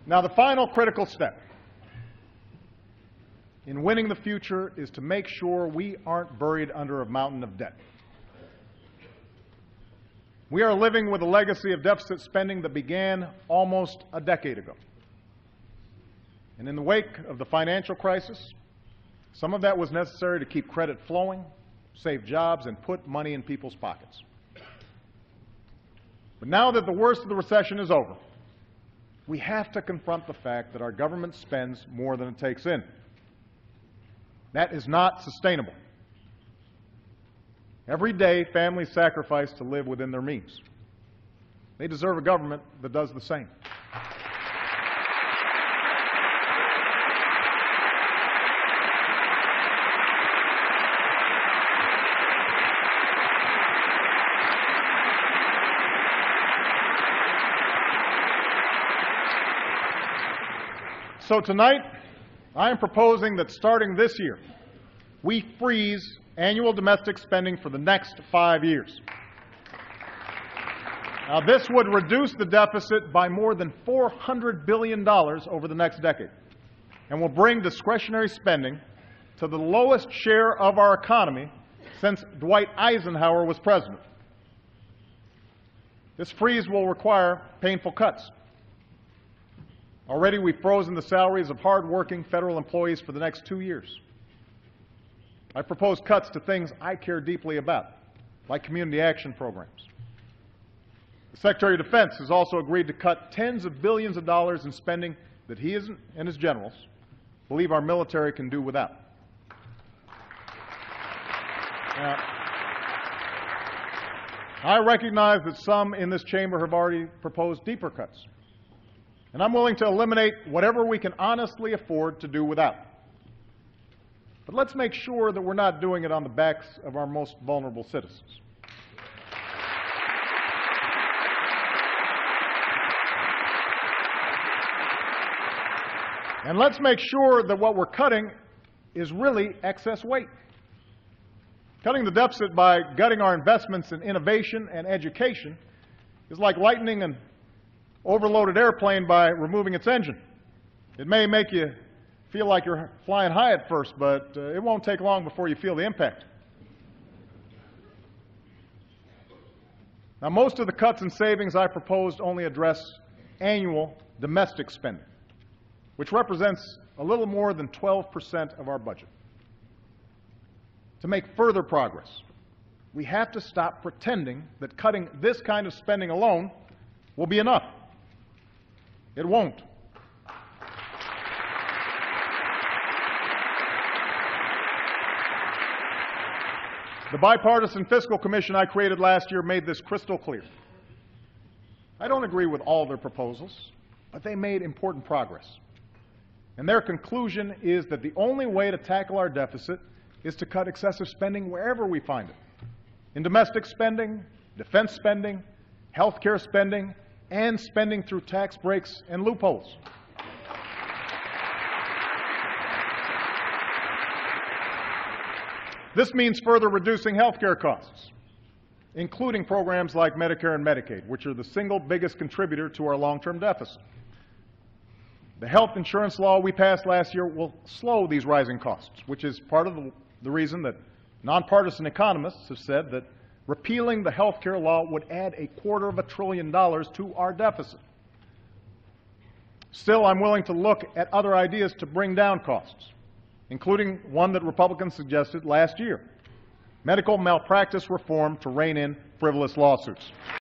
Now, the final critical step in winning the future is to make sure we aren't buried under a mountain of debt. We are living with a legacy of deficit spending that began almost a decade ago. And in the wake of the financial crisis, some of that was necessary to keep credit flowing, save jobs, and put money in people's pockets. But now that the worst of the recession is over, we have to confront the fact that our government spends more than it takes in. That is not sustainable. Every day, families sacrifice to live within their means. They deserve a government that does the same. So tonight, I am proposing that starting this year, we freeze annual domestic spending for the next 5 years. Now, this would reduce the deficit by more than $400 billion over the next decade and will bring discretionary spending to the lowest share of our economy since Dwight Eisenhower was president. This freeze will require painful cuts. Already, we've frozen the salaries of hard-working federal employees for the next 2 years. I propose cuts to things I care deeply about, like community action programs. The Secretary of Defense has also agreed to cut tens of billions of dollars in spending that he and his generals believe our military can do without. Now, I recognize that some in this chamber have already proposed deeper cuts, and I'm willing to eliminate whatever we can honestly afford to do without. But let's make sure that we're not doing it on the backs of our most vulnerable citizens. And let's make sure that what we're cutting is really excess weight. Cutting the deficit by gutting our investments in innovation and education is like lightening an overloaded airplane by removing its engine. It may make you feel like you're flying high at first, but it won't take long before you feel the impact. Now, most of the cuts and savings I proposed only address annual domestic spending, which represents a little more than 12% of our budget. To make further progress, we have to stop pretending that cutting this kind of spending alone will be enough. It won't. The Bipartisan Fiscal Commission I created last year made this crystal clear. I don't agree with all their proposals, but they made important progress. And their conclusion is that the only way to tackle our deficit is to cut excessive spending wherever we find it. In domestic spending, defense spending, health care spending, and spending through tax breaks and loopholes. This means further reducing health care costs, including programs like Medicare and Medicaid, which are the single biggest contributor to our long-term deficit. The health insurance law we passed last year will slow these rising costs, which is part of the reason that nonpartisan economists have said that repealing the health care law would add $250 billion to our deficit. Still, I'm willing to look at other ideas to bring down costs, including one that Republicans suggested last year: medical malpractice reform to rein in frivolous lawsuits.